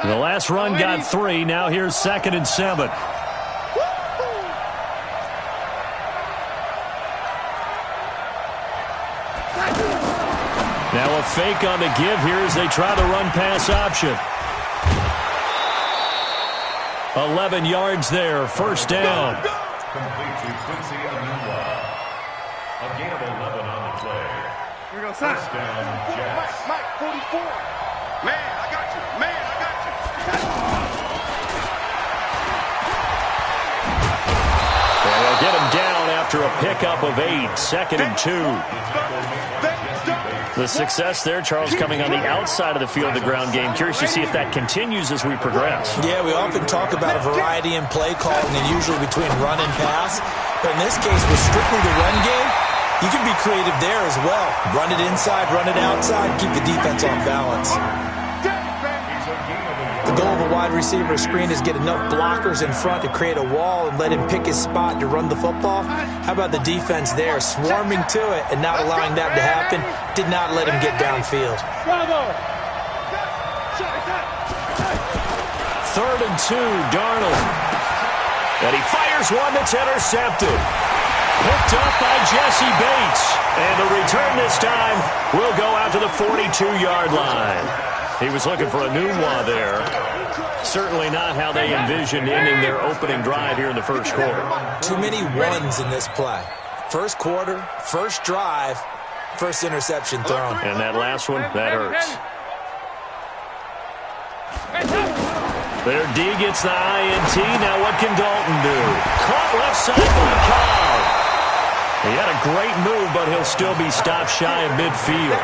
The last run got 3. Now here's 2nd and 7. Now a fake on the give here as they try the run-pass option. 11 yards there, first down. Complete to Quincy Anua. A gain of 11 on the play. Here we go, First down, Jets. Mike, 44. Man, I got you. Man, I got you. And they'll get him down after a pickup of 8. 2nd and 2. The success there, Charles, coming on the outside of the field, the ground game. Curious to see if that continues as we progress. Yeah, we often talk about a variety in play calling and usually between run and pass. But in this case, with strictly the run game, you can be creative there as well. Run it inside, run it outside, keep the defense off balance. The goal of a wide receiver screen is get enough blockers in front to create a wall and let him pick his spot to run the football. How about the defense there, swarming to it and not allowing that to happen? Did not let him get downfield. 3rd and 2, Darnold. And he fires one that's intercepted. Picked up by Jesse Bates. And the return this time will go out to the 42-yard line. He was looking for a new one there. Certainly not how they envisioned ending their opening drive here in the first quarter. Too many ones in this play. First quarter, first drive, first interception thrown. And that last one, that hurts. Their D gets the INT. Now what can Dalton do? Caught left side by Cobb. He had a great move, but he'll still be stopped shy of midfield.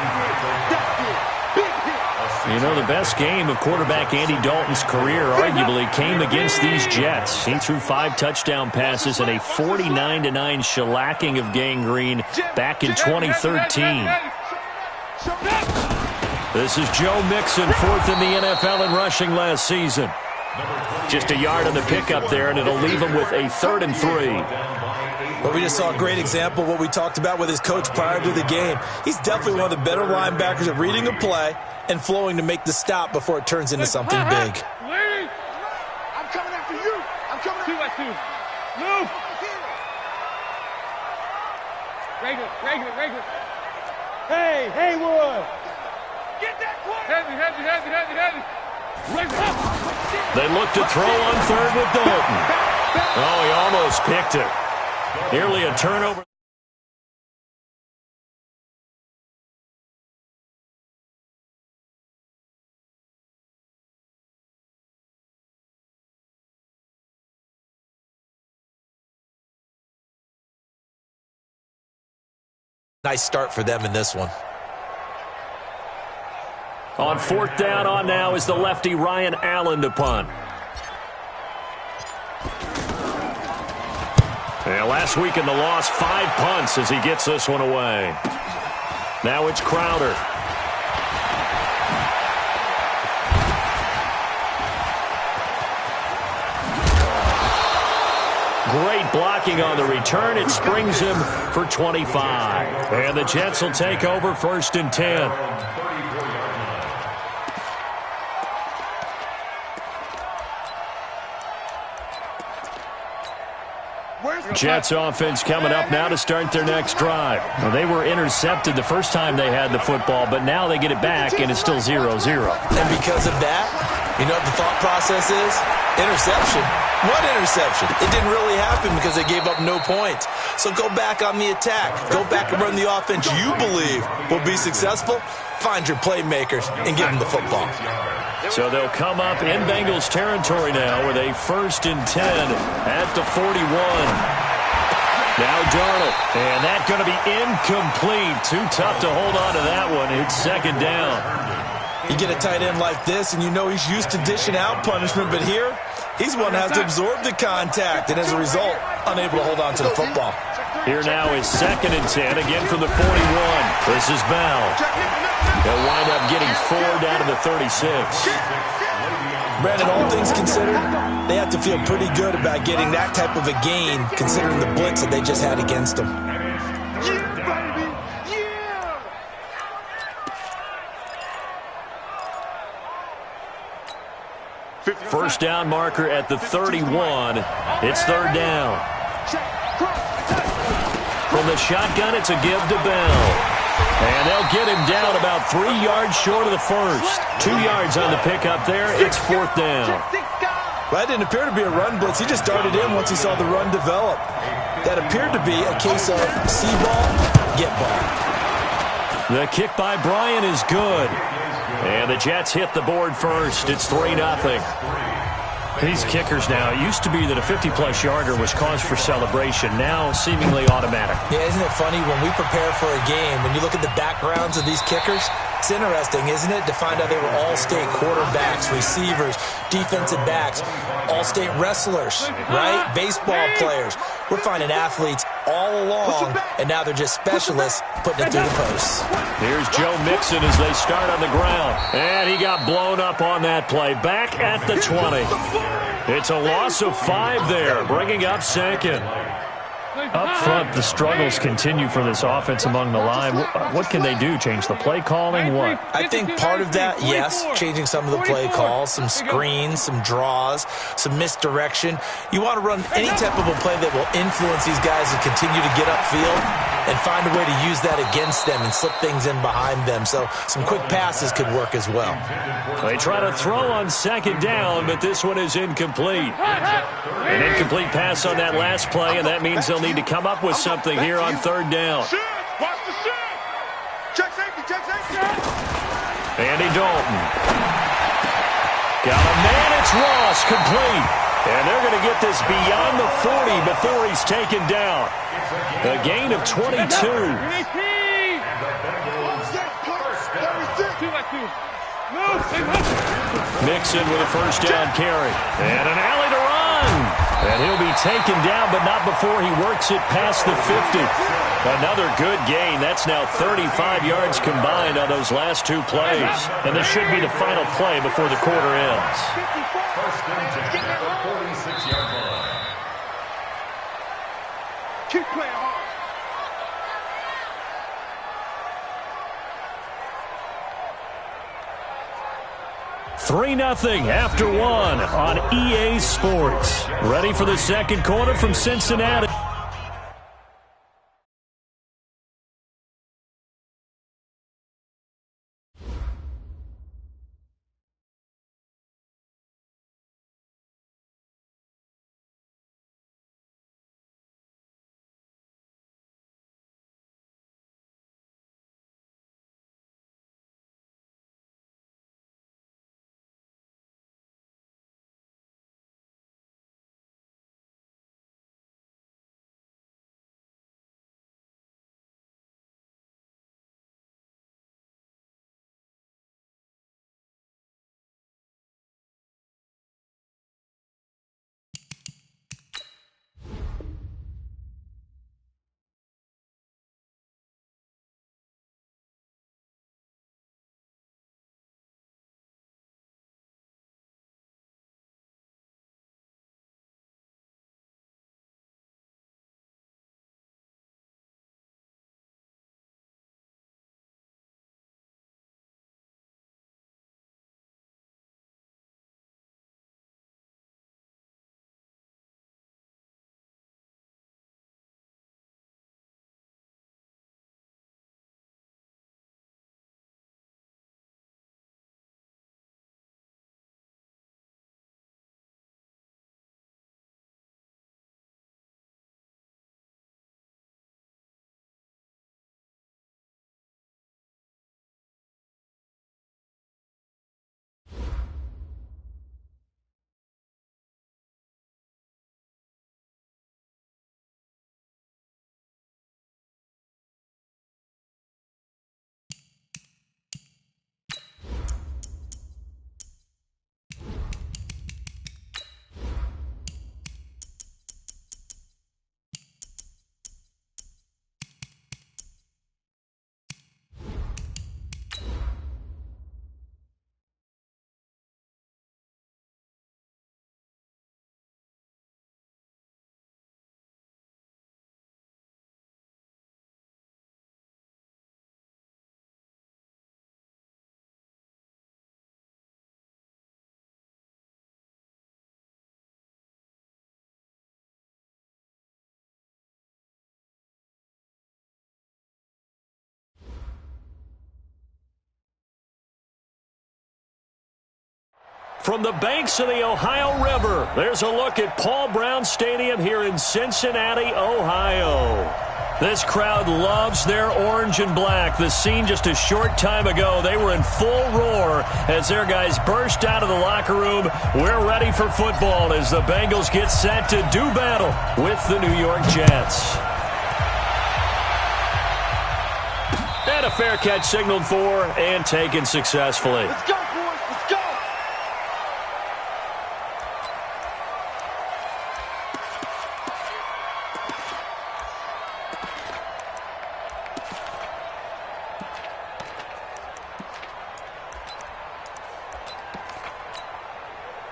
You know, the best game of quarterback Andy Dalton's career arguably came against these Jets. He threw 5 touchdown passes and a 49-9 shellacking of Gang Green back in 2013. This is Joe Mixon, 4th in the NFL in rushing last season. Just a yard on the pickup there, and it'll leave him with a 3rd and 3. Well, we just saw a great example of what we talked about with his coach prior to the game. He's definitely one of the better linebackers at reading a play and flowing to make the stop before it turns into something big. I'm coming after you. I'm coming after you. Move. Regular. Hey, Haywood. Get that one. Heavy. They look to throw on 3rd with Dalton. Oh, he almost picked it. Nearly a turnover. Nice start for them in this one. On 4th down on now is the lefty Ryan Allen to punt. And last week in the loss, 5 punts as he gets this one away. Now it's Crowder. Great blocking on the return. It springs him for 25. And the Jets will take over 1st and 10. Jets offense coming up now to start their next drive. Well, they were intercepted the first time they had the football, but now they get it back, and it's still 0-0. And because of that, you know what the thought process is? Interception. What interception? It didn't really happen because they gave up no points. So go back on the attack. Go back and run the offense you believe will be successful. Find your playmakers and give them the football. So they'll come up in Bengals territory now with a 1st and 10 at the 41. Now Darnold, and that's going to be incomplete. Too tough to hold on to that one. It's 2nd down. You get a tight end like this, and you know he's used to dishing out punishment, but here, he's one that has to absorb the contact, and as a result, unable to hold on to the football. Here now is 2nd and 10, again from the 41. This is Bell. They'll wind up getting 4 down to the 36. Brandon, all things considered, they have to feel pretty good about getting that type of a gain, considering the blitz that they just had against them. First down marker at the 31. It's third down. From the shotgun, it's a give to Bell. And they'll get him down about 3 yards short of the first. 2 yards on the pickup there. It's fourth down. Well, that didn't appear to be a run blitz. He just darted in once he saw the run develop. That appeared to be a case of see ball, get ball. The kick by Bryant is good. And the Jets hit the board first. It's 3-0. These kickers now, it used to be that a 50-plus yarder was cause for celebration. Now seemingly automatic. Yeah, isn't it funny when we prepare for a game, when you look at the backgrounds of these kickers, it's interesting, isn't it, to find out they were all-state quarterbacks, receivers, defensive backs, all-state wrestlers, right? Baseball players. We're finding athletes all along, and now they're just specialists putting it through the posts. Here's Joe Mixon as they start on the ground. And he got blown up on that play. Back at the 20. It's a loss of 5 there, bringing up second. Up front, the struggles continue for this offense among the line. What can they do? Change the play calling? What? I think part of that, yes, changing some of the play calls, some screens, some draws, some misdirection. You want to run any type of a play that will influence these guys to continue to get upfield and find a way to use that against them and slip things in behind them. So some quick passes could work as well. They try to throw on second down, but this one is incomplete. An incomplete pass on that last play, and that means they'll need to come up with something here on third down. Watch the shit. Check safety, check safety. Andy Dalton. Got a man, it's Ross, complete. And they're going to get this beyond the 40 before he's taken down. A gain of 22. Mixon with a first down carry. And an alley to run. And he'll be taken down, but not before he works it past the 50. Another good gain. That's now 35 yards combined on those last 2 plays. And this should be the final play before the quarter ends. First and 10 at the 46-yard line. Keep playing hard. Three 0 after 1 on EA Sports. Ready for the second quarter from Cincinnati. from the banks of the Ohio River. There's a look at Paul Brown Stadium here in Cincinnati, Ohio. This crowd loves their orange and black. The scene just a short time ago, they were in full roar as their guys burst out of the locker room. We're ready for football as the Bengals get set to do battle with the New York Jets. And a fair catch signaled for and taken successfully. Let's go, boys. Let's go.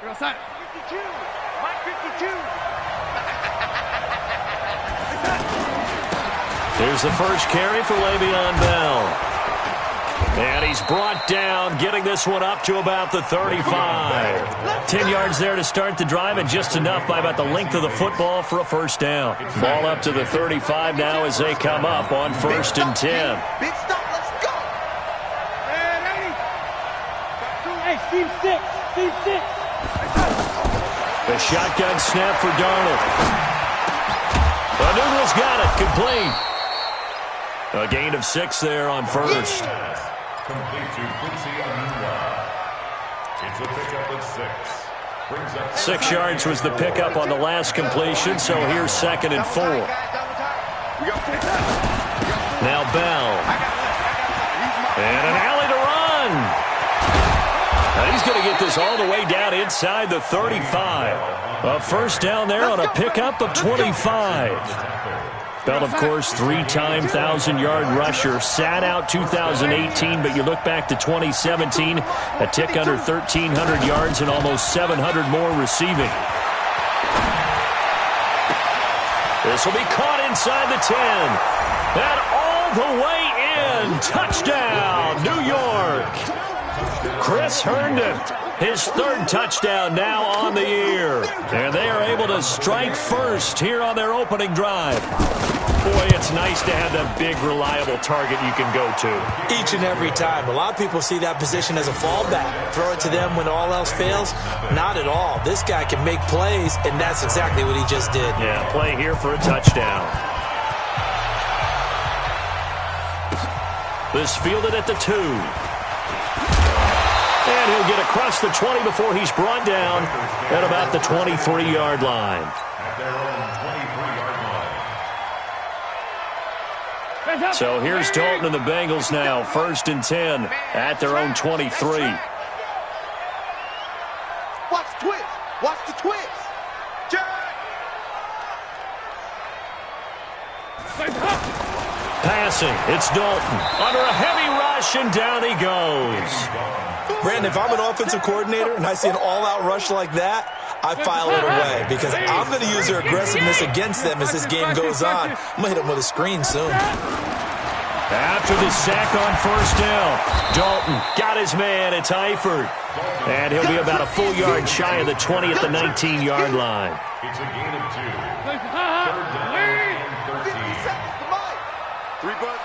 You're outside. 52. Mike 52. Here's the first carry for Le'Veon Bell. And he's brought down, getting this one up to about the 35. 10 yards there to start the drive, and just enough by about the length of the football for a first down. Ball up to the 35 now as they come up on first and 10. Big stop. Let's go. Hey, team six. Team six. The shotgun snap for Darnold. The Noodles got it, complete. A gain of 6 there on first. Complete to Quincy Enunwa. It's a pickup of 6. Brings up 6 yards was the pickup on the last completion, so here's second and 4. Now Bell. And an alley to run. And he's going to get this all the way down inside the 35. A first down there on a pickup of 25. Bell, of course, 3-time 1,000-yard rusher. Sat out 2018, but you look back to 2017, a tick under 1,300 yards and almost 700 more receiving. This will be caught inside the 10. And all the way in. Touchdown, New York. Chris Herndon, his 3rd touchdown now on the year. And they are able to strike first here on their opening drive. Boy, it's nice to have that big, reliable target you can go to. Each and every time. A lot of people see that position as a fallback. Throw it to them when all else fails. Not at all. This guy can make plays, and that's exactly what he just did. Yeah, play here for a touchdown. This fielded at the 2. And he'll get across the 20 before he's brought down at about the 23-yard line. at their own 23-yard line. So here's Dalton and the Bengals now, 1st and 10 at their own 23. Watch the twist. Watch the twist. Passing, it's Dalton under a heavy rush, and down he goes. Brandon, if I'm an offensive coordinator and I see an all-out rush like that, I file it away because I'm going to use their aggressiveness against them as this game goes on. I'm going to hit them with a screen soon. After the sack on first down, Dalton got his man. It's Eifert. And he'll be about a full yard shy of the 20 at the 19-yard line. It's a gain of 2. 3rd down and 13. 50 seconds to Mike. 3 butt.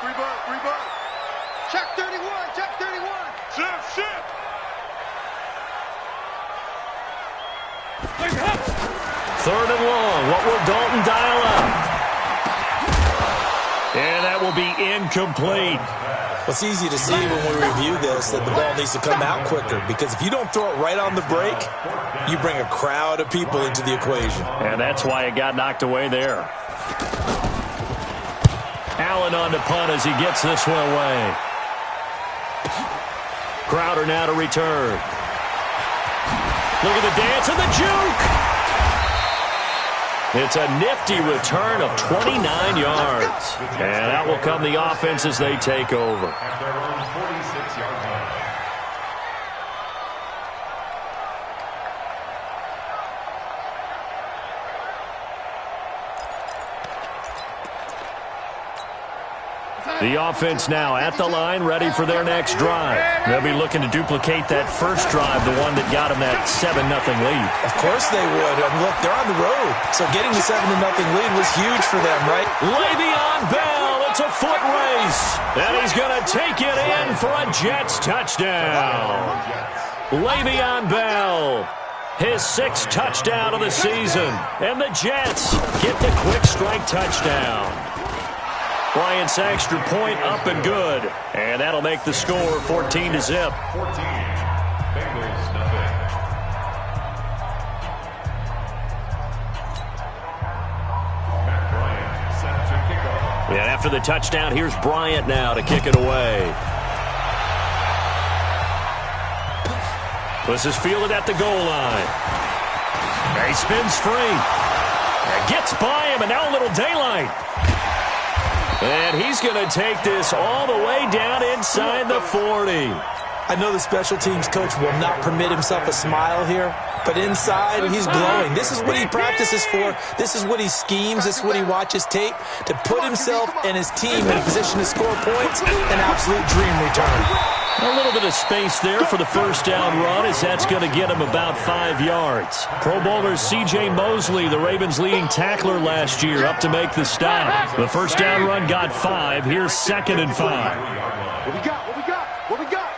Check 31. Shift. 3rd and long. What will Dalton dial up? And that will be incomplete. It's easy to see when we review this that the ball needs to come out quicker because if you don't throw it right on the break, you bring a crowd of people into the equation. And that's why it got knocked away there. Allen on to punt as he gets this one away. Crowder now to return. Look at the dance and the juke. It's a nifty return of 29 yards. And out will come the offense as they take over. At their own 46-yard line. The offense now at the line, ready for their next drive. They'll be looking to duplicate that first drive, the one that got them that 7-0 lead. Of course they would. I mean, look, they're on the road. So getting the 7-0 lead was huge for them, right? Le'Veon Bell, it's a foot race. And he's going to take it in for a Jets touchdown. Le'Veon Bell His 6th touchdown of the season. And the Jets get the quick strike touchdown. Bryant's extra point up and good. And that'll make the score 14-0. 14. Bengals nothing. Matt Bryant set to kick off. And after the touchdown, here's Bryant now to kick it away. This is fielded at the goal line. He spins free. Gets by him, and now a little daylight. And he's going to take this all the way down inside the 40. I know the special teams coach will not permit himself a smile here, but inside he's glowing. This is what he practices for. This is what he schemes. This is what he watches tape to put himself and his team in a position to score points. An absolute dream return. A little bit of space there for the first down run, as that's going to get him about 5 yards. Pro Bowler C.J. Mosley, the Ravens' leading tackler last year, up to make the stop. The first down run got 5. Here's 2nd and 5. What we got? What we got? What we got?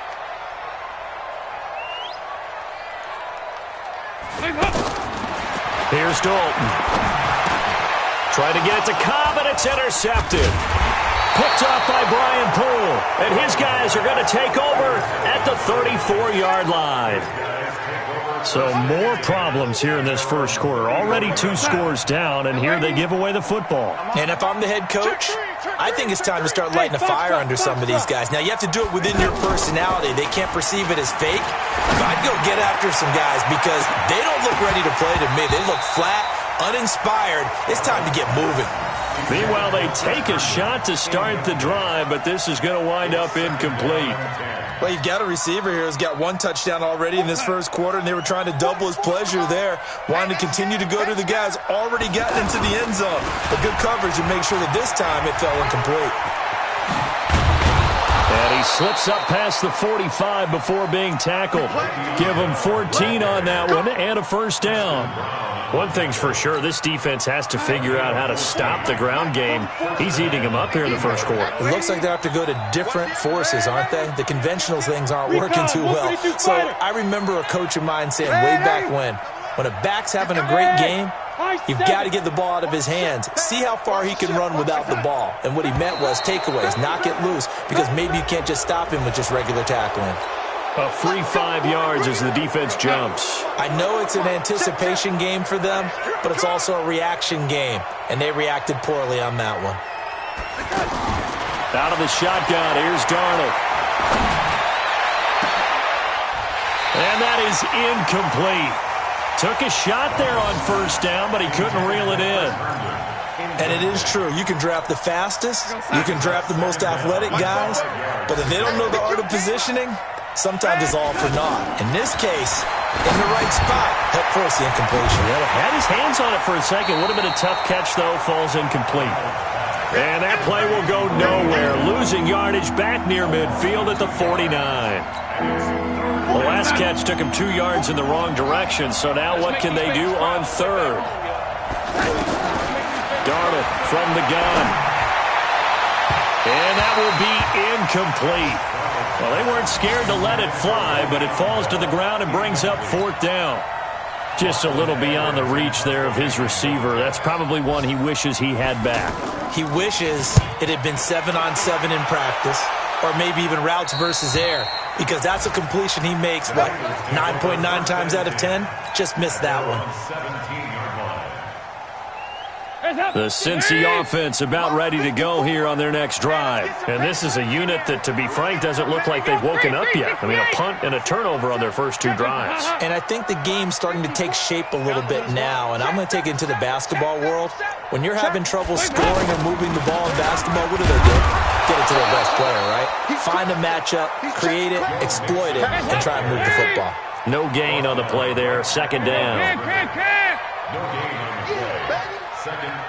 Here's Dalton. Trying to get it to Cobb, and it's intercepted. Picked off by Brian Poole. And his guys are going to take over at the 34-yard line. So more problems here in this first quarter. Already 2 scores down, and here they give away the football. And if I'm the head coach, I think it's time to start lighting a fire under some of these guys. Now, you have to do it within your personality. They can't perceive it as fake. But I'd go get after some guys because they don't look ready to play to me. They look flat, uninspired. It's time to get moving. Meanwhile, they take a shot to start the drive, but this is going to wind up incomplete. Well, you've got a receiver here who's got 1 touchdown already in this first quarter, and they were trying to double his pleasure there, wanting to continue to go to the guys already gotten into the end zone. But good coverage to make sure that this time it fell incomplete. And he slips up past the 45 before being tackled. Give him 14 on that one and a first down. One thing's for sure, this defense has to figure out how to stop the ground game. He's eating them up here in the first quarter. It looks like they have to go to different forces, aren't they? The conventional things aren't working too well. So I remember a coach of mine saying way back when a back's having a great game, you've got to get the ball out of his hands. See how far he can run without the ball. And what he meant was takeaways, knock it loose, because maybe you can't just stop him with just regular tackling. A free 5 yards as the defense jumps. I know it's an anticipation game for them, but it's also a reaction game, and they reacted poorly on that one. Out of the shotgun, here's Darnold. And that is incomplete. Took a shot there on first down, but he couldn't reel it in. And it is true. You can draft the fastest, you can draft the most athletic guys, but if they don't know the art of positioning, sometimes it's all for naught. In this case, in the right spot, helped force the incompletion. Well, had his hands on it for a second. Would have been a tough catch, though. Falls incomplete. And that play will go nowhere. Losing yardage back near midfield at the 49. The last catch took him 2 yards in the wrong direction, so now what can they do on third? Darnold from the gun. And that will be incomplete. Well, they weren't scared to let it fly, but it falls to the ground and brings up 4th down. Just a little beyond the reach there of his receiver. That's probably one he wishes he had back. He wishes it had been 7-on-7 in practice, or maybe even routes versus air, because that's a completion he makes, 9.9 times out of 10? Just missed that one. The Cincy offense about ready to go here on their next drive. And this is a unit that, to be frank, doesn't look like they've woken up yet. I mean, a punt and a turnover on their first 2 drives. And I think the game's starting to take shape a little bit now, and I'm going to take it into the basketball world. When you're having trouble scoring or moving the ball in basketball, what do? Get it to their best player, right? Find a matchup, create it, exploit it, and try and move the football. No gain on the play there. 2nd down. No gain on the play. 2nd and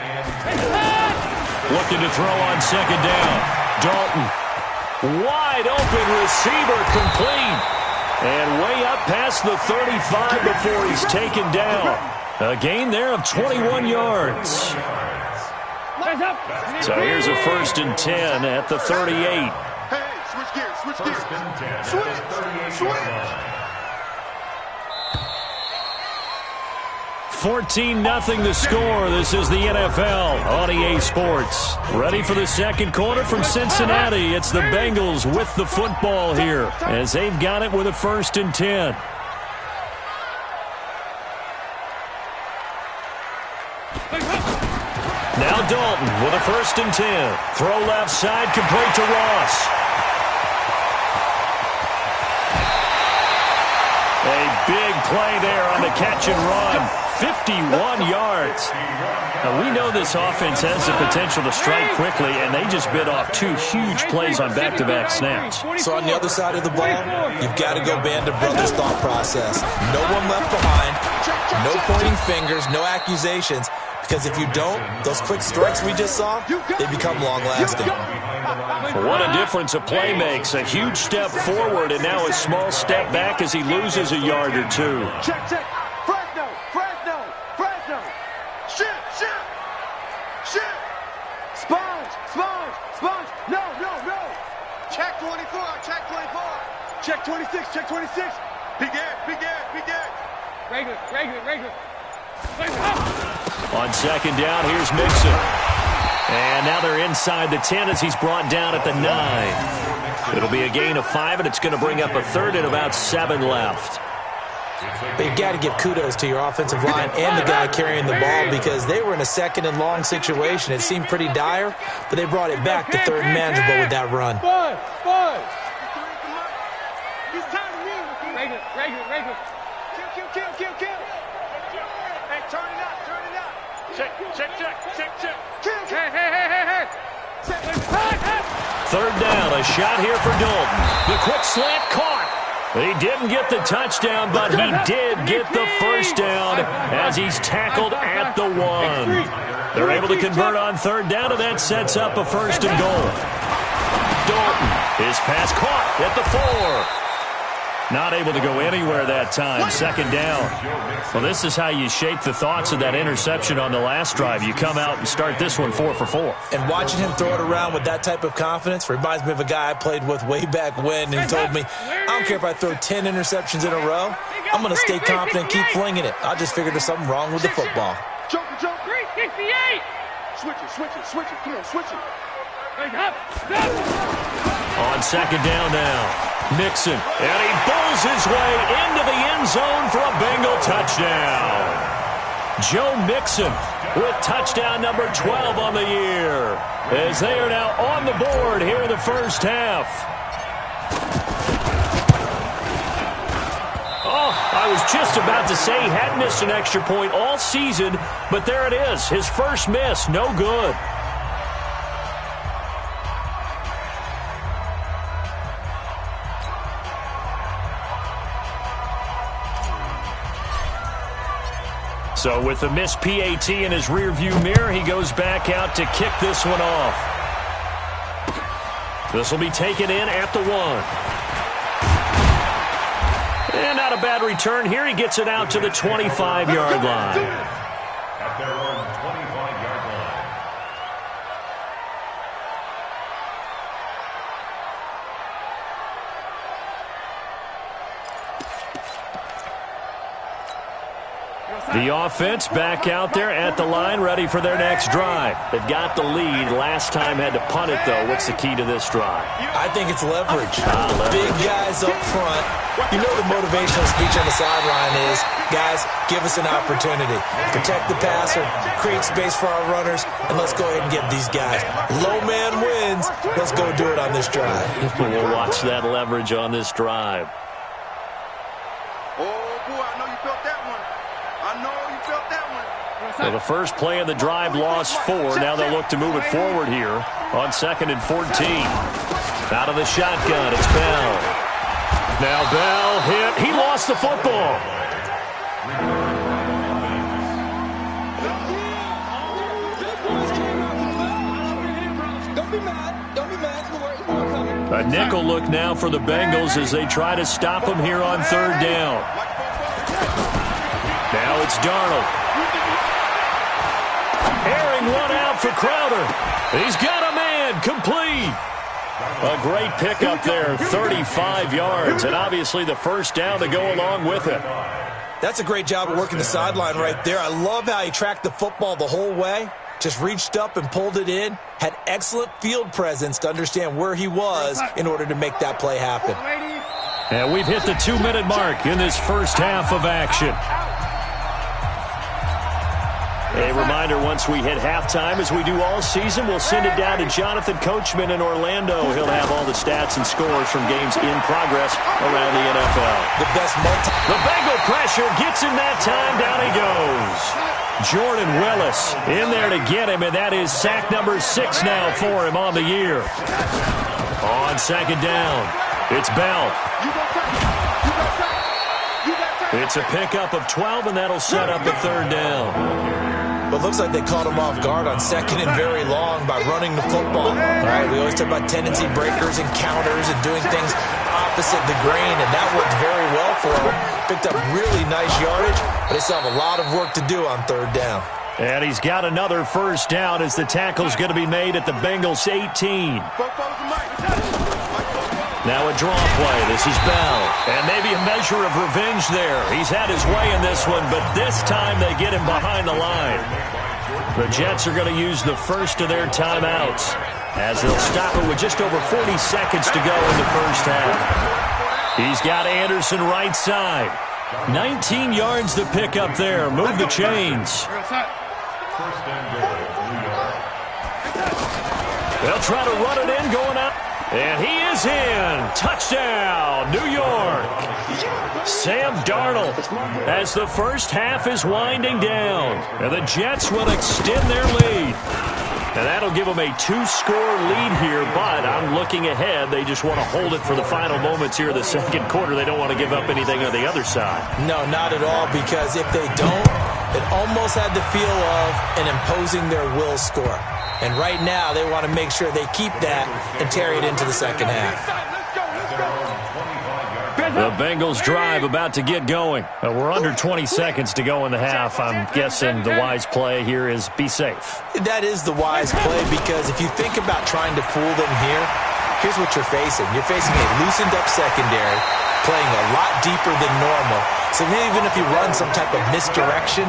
10. Looking to throw on 2nd down. Dalton. Wide open receiver, complete. And way up past the 35 before he's taken down. A gain there of 21 yards. So here's a 1st and 10 at the 38. Hey, switch gears, switch gears. First and 10. Switch. 14-0 the score. This is the NFL on EA Sports. Ready for the second quarter from Cincinnati. It's the Bengals with the football here as they've got it with a 1st and 10. Now Dalton with a 1st and 10. Throw left side, complete to Ross. A big play there on the catch and run. 51 yards. Now, we know this offense has the potential to strike quickly, and they just bit off 2 huge plays on back-to-back snaps. So on the other side of the ball, you've got to go band of brothers thought process. No one left behind, no pointing fingers, no accusations, because if you don't, those quick strikes we just saw, they become long-lasting. What a difference a play makes. A huge step forward and now a small step back as he loses a yard or 2. Check, check. Fresno. Shoot. Sponge. No. Check 24. Check 26. Big Ed. Regular. On 2nd down, here's Mixon. And now they're inside the 10 as he's brought down at the 9. It'll be a gain of 5, and it's going to bring up a 3rd and about 7 left. But you got to give kudos to your offensive line and the guy carrying the ball because they were in a 2nd and long situation. It seemed pretty dire, but they brought it back to 3rd and manageable with that run. Bud. He's timing me. Regular. Kill. Hey, turn it up. Check. Hey. 3rd down, a shot here for Dalton. The quick slant caught. He didn't get the touchdown, but he did get the 1st down as he's tackled at the 1. They're able to convert on 3rd down, and that sets up a 1st and goal. Dalton, his pass caught at the 4. Not able to go anywhere that time. 2nd down. Well, this is how you shape the thoughts of that interception on the last drive. You come out and start this one 4 for 4. And watching him throw it around with that type of confidence reminds me of a guy I played with way back when, and he told me, I don't care if I throw 10 interceptions in a row. I'm going to stay confident and keep flinging it. I just figured there's something wrong with the football. Jump. 368. Switch it. Come on, switch it. On 2nd down now. Mixon, and he bowls his way into the end zone for a Bengal touchdown. Joe Mixon with touchdown number 12 on the year as they are now on the board here in the 1st half. I was just about to say he hadn't missed an extra point all season, but there it is. His first miss, no good. So with the missed PAT in his rearview mirror, he goes back out to kick this one off. This will be taken in at the 1. And not a bad return here. He gets it out to the 25-yard line. At their own 25-yard line. The offense back out there at the line, ready for their next drive. They've got the lead. Last time had to punt it, though. What's the key to this drive? I think it's leverage. Big guys up front. You know the motivational speech on the sideline is, guys, give us an opportunity. Protect the passer, create space for our runners, and let's go ahead and get these guys. Low man wins. Let's go do it on this drive. We'll watch that leverage on this drive. Oh, boy, I know you felt that one. So the first play of the drive lost 4. Now they'll look to move it forward here on 2nd and 14. Out of the shotgun, it's Bell. Now Bell hit. He lost the football. A nickel look now for the Bengals as they try to stop him here on 3rd down. Now it's Darnold. Airing one out for Crowder. He's got a man, complete. A great pickup there, 35 yards, and obviously the 1st down to go along with it. That's a great job of working the sideline right there. I love how he tracked the football the whole way. Just reached up and pulled it in. Had excellent field presence to understand where he was in order to make that play happen. And we've hit the 2-minute mark in this first half of action. A reminder, once we hit halftime, as we do all season, we'll send it down to Jonathan Coachman in Orlando. He'll have all the stats and scores from games in progress around the NFL. The Bengal pressure gets him that time. Down he goes. Jordan Willis in there to get him, and that is sack number 6 now for him on the year. On second down, it's Bell. It's a pickup of 12, and that'll set up a third down. But it looks like they caught him off guard on second and very long by running the football. All right, we always talk about tendency breakers and counters and doing things opposite the grain, and that worked very well for him. Picked up really nice yardage, but they still have a lot of work to do on third down. And he's got another first down as the tackle's going to be made at the Bengals 18. Now a draw play. This is Bell. And maybe a measure of revenge there. He's had his way in this one, but this time they get him behind the line. The Jets are going to use the first of their timeouts as they'll stop it with just over 40 seconds to go in the first half. He's got Anderson right side. 19 yards to pick up there. Move the chains. They'll try to run it in, going out. And he is in. Touchdown, New York. Sam Darnold as the first half is winding down. And the Jets will extend their lead. And that'll give them a 2-score lead here, but I'm looking ahead. They just want to hold it for the final moments here in the second quarter. They don't want to give up anything on the other side. No, not at all, because if they don't, it almost had the feel of an imposing their will score. And right now, they want to make sure they keep that and carry it into the second half. The Bengals drive about to get going. We're under 20 seconds to go in the half. I'm guessing the wise play here is be safe. That is the wise play, because if you think about trying to fool them here, here's what you're facing. You're facing a loosened up secondary, playing a lot deeper than normal. So even if you run some type of misdirection,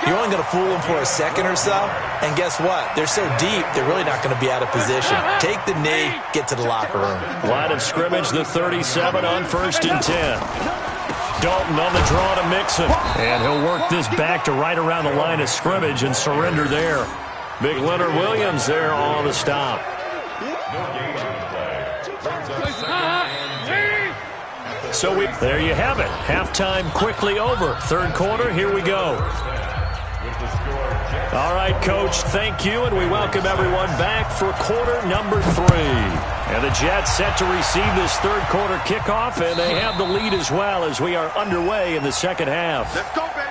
you're only going to fool them for a second or so. And guess what? They're so deep, they're really not going to be out of position. Take the knee, get to the locker room. Line of scrimmage, the 37 on 1st and 10. Dalton on the draw to Mixon. And he'll work this back to right around the line of scrimmage and surrender there. Big Leonard Williams there on the stop. So there you have it. Halftime quickly over. Third quarter, here we go. All right, Coach, thank you, and we welcome everyone back for quarter number 3. And the Jets set to receive this third quarter kickoff, and they have the lead as well as we are underway in the second half. Let's go, baby.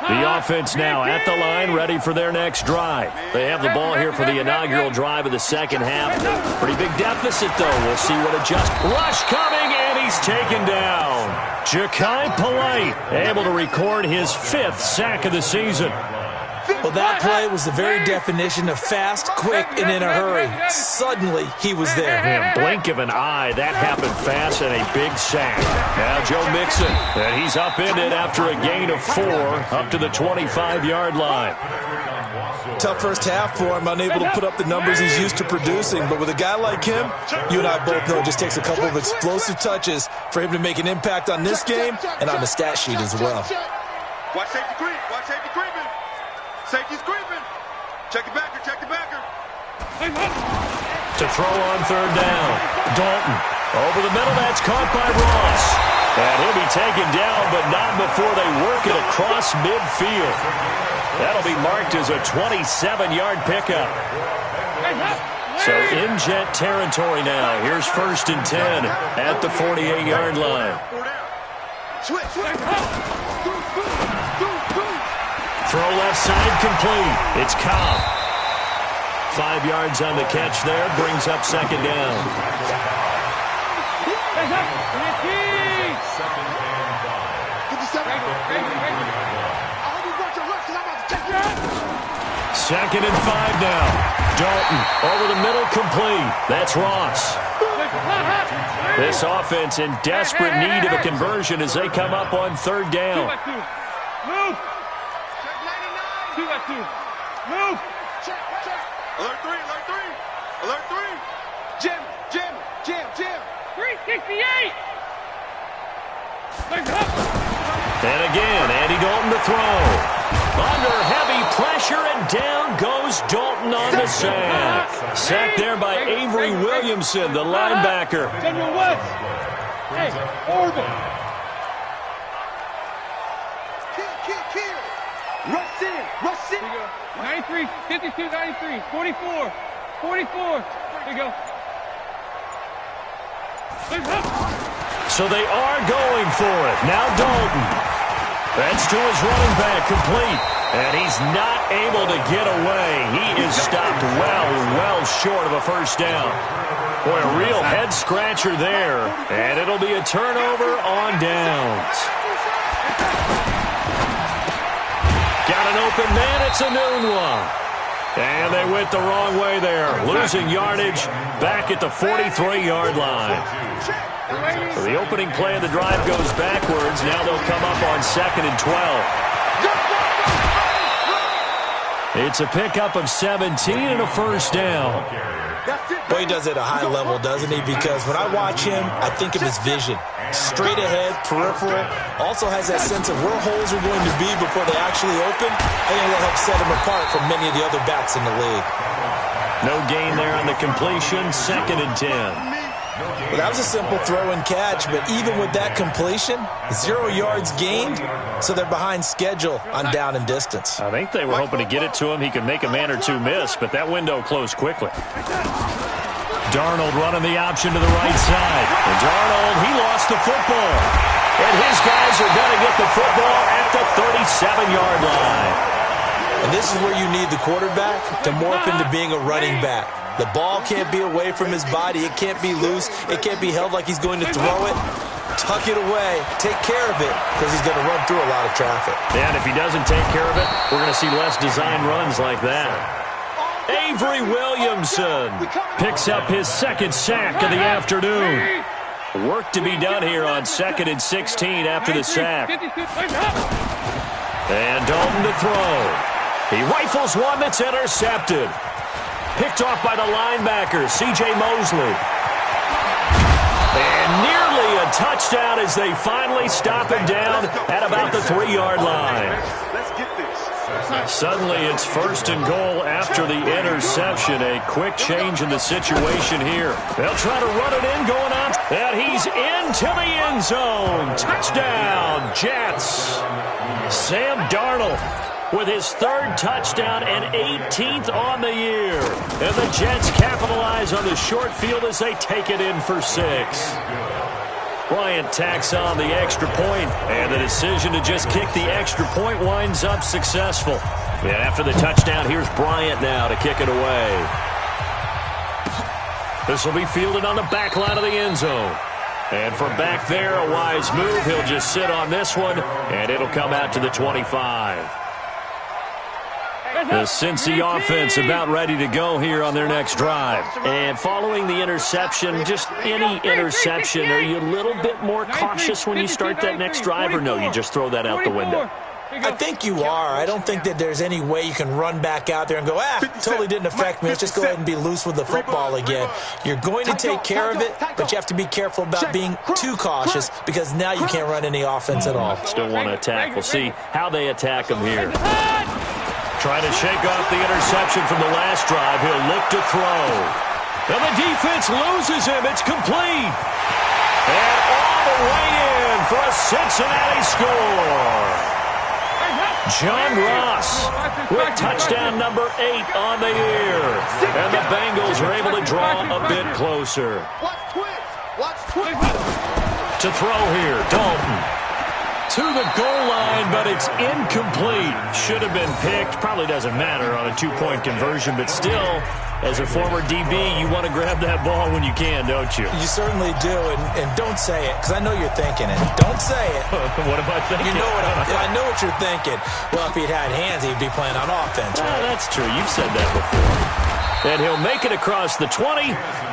The offense now at the line, ready for their next drive. They have the ball here for the inaugural drive of the second half. Pretty big deficit, though. We'll see what adjusts. Rush coming, and he's taken down. Ja'Kai Polite able to record his 5th sack of the season. Well, that play was the very definition of fast, quick, and in a hurry. Suddenly, he was there. Yeah, blink of an eye, that happened fast, and a big sack. Now Joe Mixon, and he's upended after a gain of 4 up to the 25-yard line. Tough first half for him, unable to put up the numbers he's used to producing. But with a guy like him, you and I both know it just takes a couple of explosive touches for him to make an impact on this game and on the stat sheet as well. Watch safety creep. Watch safety creeping. Safety's creeping. Check the backer. Check the backer. To throw on third down. Dalton over the middle. That's caught by Ross. And he'll be taken down, but not before they work it across midfield. That'll be marked as a 27-yard pickup. So in Jet territory now. Here's 1st and 10 at the 48-yard line. Throw left side complete. It's Cobb. 5 yards on the catch there. Brings up second down. Second and 5 now. Dalton over the middle complete. That's Ross. This offense in desperate need of a conversion as they come up on third down. 2 by 2. Move. 2 by 2. Move. Alert 3, alert 3. Alert 3. Jim. 368. And again, Andy Dalton to throw. Under heavy pressure, and down goes Dalton on the sack. Sacked there by Avery Williamson, the linebacker. General West. Hey, Orville. Kill. Rush in. 93, 52, 93, 44. There you go. So they are going for it. Now Dalton. That's to his running back, complete. And he's not able to get away. He is stopped well short of a first down. Boy, a real head-scratcher there. And it'll be a turnover on downs. Got an open man. It's a noon one. And they went the wrong way there. Losing yardage back at the 43-yard line. So the opening play of the drive goes backwards. Now they'll come up on 2nd and 12. It's a pickup of 17 and a first down. Well, he does it at a high level, doesn't he? Because when I watch him, I think of his vision. Straight ahead, peripheral. Also has that sense of where holes are going to be before they actually open. I think that'll help set him apart from many of the other backs in the league. No gain there on the completion. 2nd and 10. Well, that was a simple throw and catch, but even with that completion, 0 yards gained, so they're behind schedule on down and distance. I think they were hoping to get it to him. He could make a man or two miss, but that window closed quickly. Darnold running the option to the right side. And Darnold, he lost the football. And his guys are going to get the football at the 37-yard line. And this is where you need the quarterback to morph into being a running back. The ball can't be away from his body. It can't be loose. It can't be held like he's going to throw it. Tuck it away. Take care of it because he's going to run through a lot of traffic. And if he doesn't take care of it, we're going to see less design runs like that. Avery Williamson picks up his 2nd sack of the afternoon. Work to be done here on 2nd and 16 after the sack. And Dalton to throw. He rifles one that's intercepted. Picked off by the linebacker, C.J. Mosley. And nearly a touchdown as they finally stop him down at about the 3-yard line. Let's get this. Suddenly it's 1st and goal after the interception. A quick change in the situation here. They'll try to run it in, going up, and he's into the end zone. Touchdown, Jets. Sam Darnold with his 3rd touchdown and 18th on the year. And the Jets capitalize on the short field as they take it in for 6. Bryant tacks on the extra point, and the decision to just kick the extra point winds up successful. And after the touchdown, here's Bryant now to kick it away. This will be fielded on the back line of the end zone. And from back there, a wise move. He'll just sit on this one, and it'll come out to the 25. The Cincy offense about ready to go here on their next drive. And following the interception, just any interception, are you a little bit more cautious when you start that next drive, or no, you just throw that out the window? I think you are. I don't think that there's any way you can run back out there and go, totally didn't affect me. Let's just go ahead and be loose with the football again. You're going to take care of it, but you have to be careful about being too cautious because now you can't run any offense at all. Still want to attack. We'll see how they attack him here. Trying to shake off the interception from the last drive. He'll look to throw. And the defense loses him. It's complete. And all the way in for a Cincinnati score. John Ross with touchdown number 8 on the year. And the Bengals are able to draw a bit closer. Watch twist. To throw here, Dalton. To the goal line, but it's incomplete. Should have been picked. Probably doesn't matter on a 2-point conversion, but still, as a former DB, you want to grab that ball when you can, don't you? You certainly do, and don't say it, because I know you're thinking it. Don't say it. What am I thinking? You know I know what you're thinking. Well, if he'd had hands, he'd be playing on offense, right? That's true. You've said that before. and he'll make it across the 20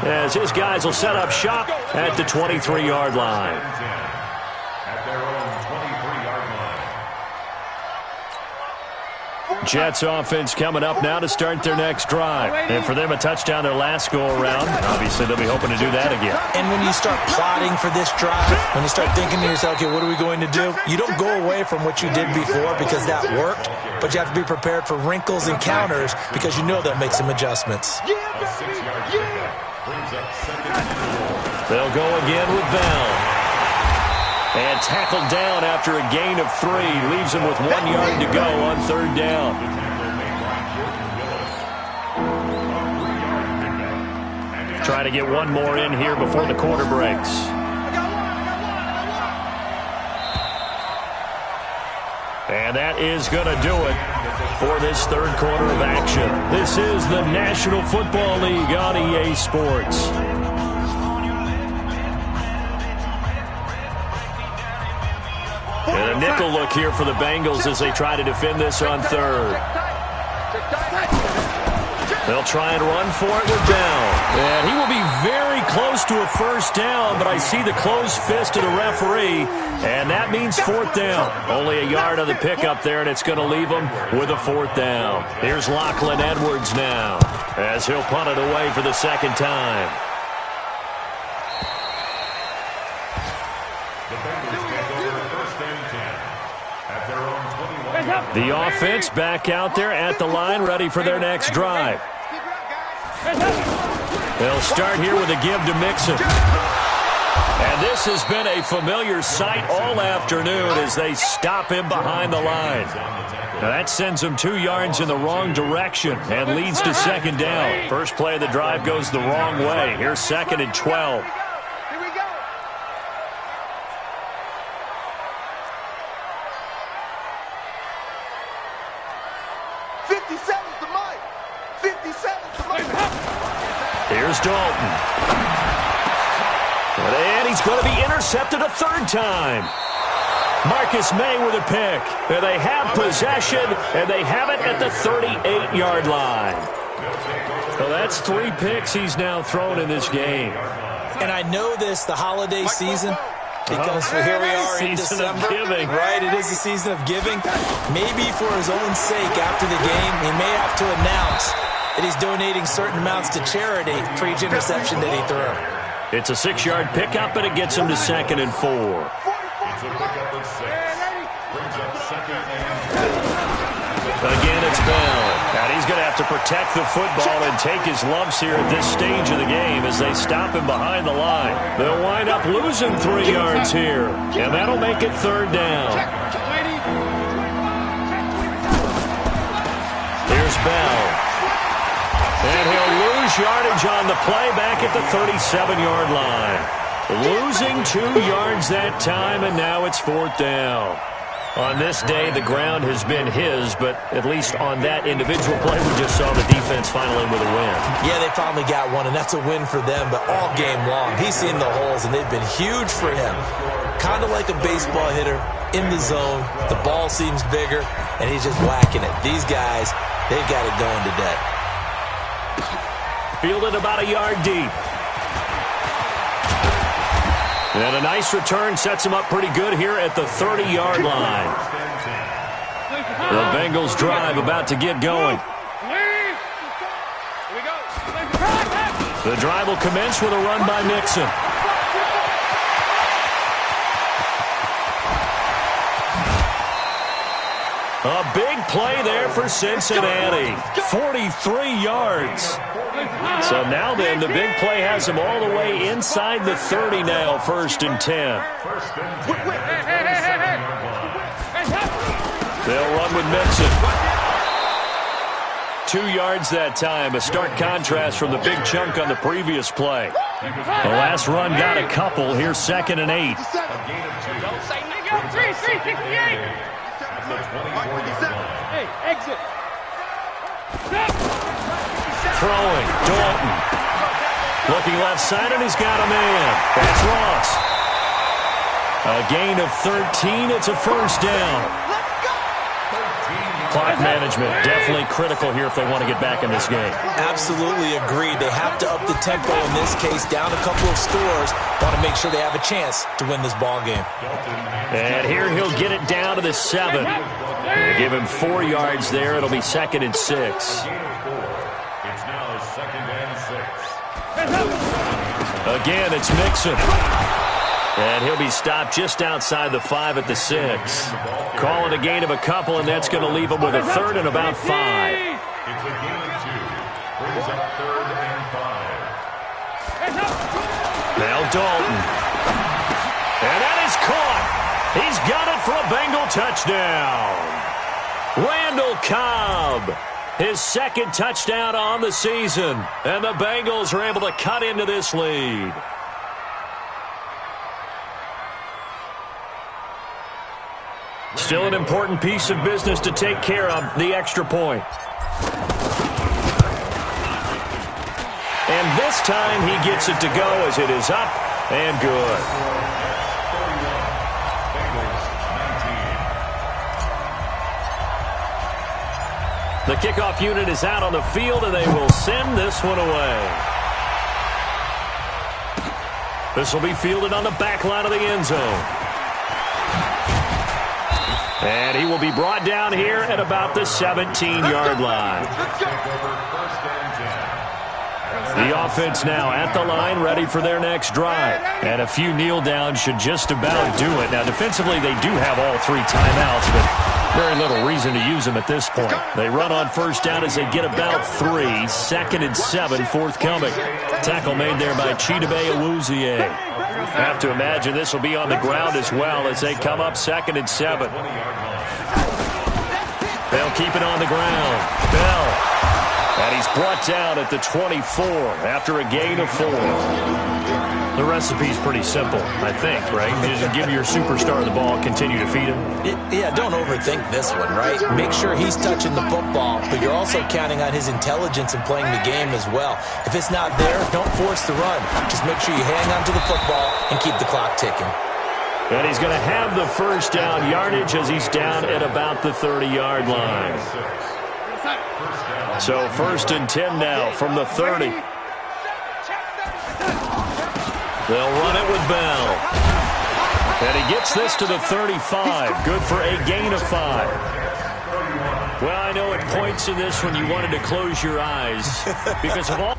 as his guys will set up shop at the 23-yard line. At their own 23-yard line. Jets offense coming up now to start their next drive. And for them, a touchdown their last go-around. Obviously, they'll be hoping to do that again. And when you start plotting for this drive, when you start thinking to yourself, okay, what are we going to do? You don't go away from what you did before because that worked, but you have to be prepared for wrinkles and counters because you know they'll make some adjustments. A 6-yard pickup brings up second and goal. They'll go again with Bell. And tackled down after a gain of 3. Leaves him with 1 yard to go on third down. The tackle made by Jordan Willis. A 3-yard pickup. Try to get one more in here before the quarter breaks. And that is going to do it for this third quarter of action. This is the National Football League on EA Sports. And a nickel look here for the Bengals as they try to defend this on third. They'll try and run for it with Bell. And he will be very close to a first down, but I see the closed fist of the referee, and that means fourth down. Only a yard on the pickup there, and it's going to leave him with a fourth down. Here's Lachlan Edwards now as he'll punt it away for the second time. The Bengals take over first and 10 at their own 21-yard line. The offense back out there at the line, ready for their next drive. They'll start here with a give to Mixon. And this has been a familiar sight all afternoon as they stop him behind the line. Now that sends him 2 yards in the wrong direction and leads to second down. First play of the drive goes the wrong way. Here's second and 12. Here's Dalton. And he's going to be intercepted a third time. Marcus May with a pick. And they have possession, and they have it at the 38-yard line. So that's 3 picks he's now thrown in this game. And I know this, the holiday season, because here we are in December. Right, it is the season of giving. Maybe for his own sake after the game, he may have to announce that he's donating certain amounts to charity for each interception that he threw. It's a 6-yard pickup, and it gets him to second and 4. It's a pickup of 6. Brings up second and 10. Again, it's Bell. And he's going to have to protect the football and take his lumps here at this stage of the game as they stop him behind the line. They'll wind up losing 3 yards here, and that'll make it third down. Here's Bell. And he'll lose yardage on the play back at the 37-yard line. Losing 2 yards that time, and now it's fourth down. On this day, the ground has been his, but at least on that individual play, we just saw the defense finally with a win. Yeah, they finally got one, and that's a win for them, but all game long, he's seen the holes, and they've been huge for him. Kind of like a baseball hitter in the zone. The ball seems bigger, and he's just whacking it. These guys, they've got it going today. Fielded about a yard deep. And a nice return sets him up pretty good here at the 30-yard line. The Bengals drive about to get going. The drive will commence with a run by Mixon. A big play there for Cincinnati. 43 yards. So now then, the big play has him all the way inside the 30 now, first and 10. They'll run with Mixon. 2 yards that time, a stark contrast from the big chunk on the previous play. The last run got a couple. Here's second and 8. Hey, exit. Throwing, Dalton. Looking left side, and he's got a man. That's Ross. A gain of 13. It's a first down. Clock management, definitely critical here if they want to get back in this game. Absolutely agreed. They have to up the tempo in this case, down a couple of scores. Want to make sure they have a chance to win this ball game. And here he'll get it down to the 7. They give him 4 yards there. It'll be 2nd and 6. It's now 2nd and 6. Again, it's Mixon. And he'll be stopped just outside the 5 at the 6. Call it a gain of a couple, and that's going to leave him with a 3rd and about 5. It's a gain of 2. Brings up 3rd and 5. Now Dalton. And that is caught. He's got it for a Bengal touchdown. Randall Cobb, his 2nd touchdown on the season. And the Bengals are able to cut into this lead. Still an important piece of business to take care of, the extra point. And this time he gets it to go as it is up and good. The kickoff unit is out on the field, and they will send this one away. This will be fielded on the back line of the end zone. And he will be brought down here at about the 17-yard line. The offense now at the line, ready for their next drive. And a few kneel downs should just about do it. Now, defensively, they do have all 3 timeouts, but very little reason to use them at this point. They run on first down as they get about 3. 2nd and 7 forthcoming. Tackle made there by Chidobe Awuzie. Have to imagine this will be on the ground as well as they come up 2nd and 7. They'll keep it on the ground. Bell. And he's brought down at the 24 after a gain of 4. The recipe's pretty simple, I think, right? You just give your superstar the ball, continue to feed him. Yeah, don't overthink this one, right? Make sure he's touching the football, but you're also counting on his intelligence in playing the game as well. If it's not there, don't force the run. Just make sure you hang on to the football and keep the clock ticking. And he's going to have the first down yardage as he's down at about the 30-yard line. So 1st and 10 now from the 30. They'll run it with Bell. And he gets this to the 35. Good for a gain of 5. Well, I know at points in this when you wanted to close your eyes because of all...